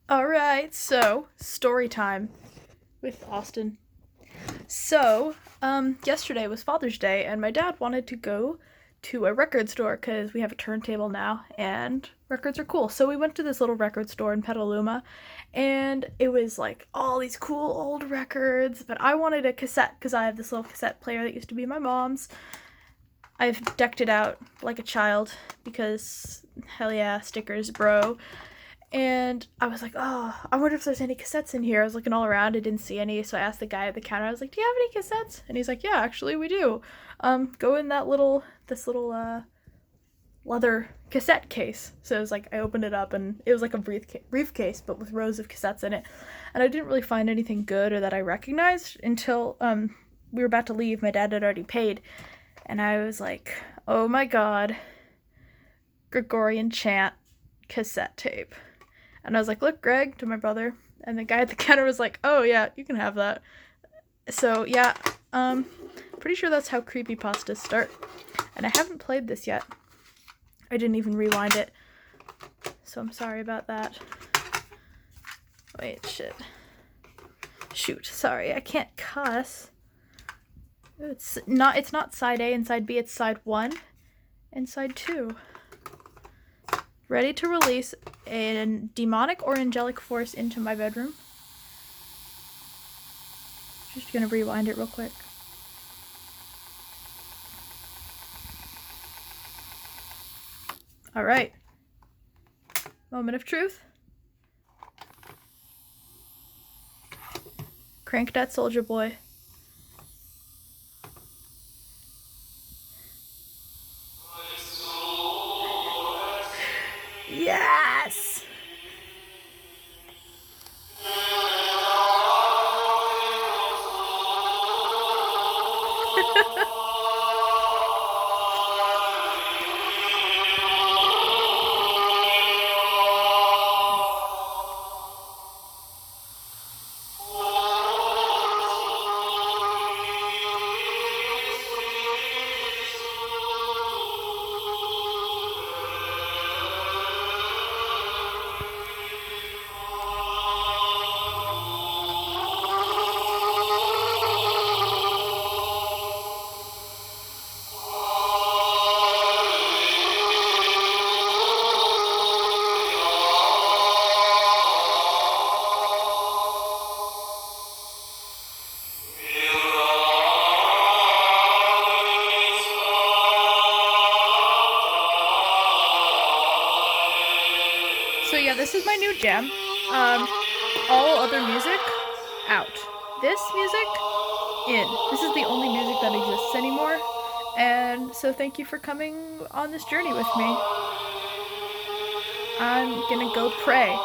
Alright, so, story time with Austin. So, yesterday was Father's Day, and my dad wanted to go to a record store because we have a turntable now, and records are cool. So we went to this little record store in Petaluma, and it was like all these cool old records, but I wanted a cassette because I have this little cassette player that used to be my mom's. I've decked it out like a child because, hell yeah, stickers, bro. And I was like, oh, I wonder if there's any cassettes in here. I was looking all around, I didn't see any, so I asked the guy at the counter, I was like, do you have any cassettes? And he's like, yeah, actually we do. Go in this little leather cassette case. So it was like, I opened it up and it was like a briefcase, but with rows of cassettes in it. And I didn't really find anything good or that I recognized until we were about to leave. My dad had already paid. And I was like, oh my god, Gregorian chant cassette tape. And I was like, look, Greg, to my brother. And the guy at the counter was like, oh yeah, you can have that. So yeah, pretty sure that's how creepypastas start. And I haven't played this yet. I didn't even rewind it. So I'm sorry about that. Wait, shit. Shoot, sorry, I can't cuss. It's not side A and side B, it's side 1 and side 2. Ready to release a demonic or angelic force into my bedroom. Just gonna rewind it real quick. Alright. Moment of truth. Crank that soldier boy. Yes! So yeah, this is my new jam. All other music, out. This music, in. This is the only music that exists anymore. And so thank you for coming on this journey with me. I'm gonna go pray.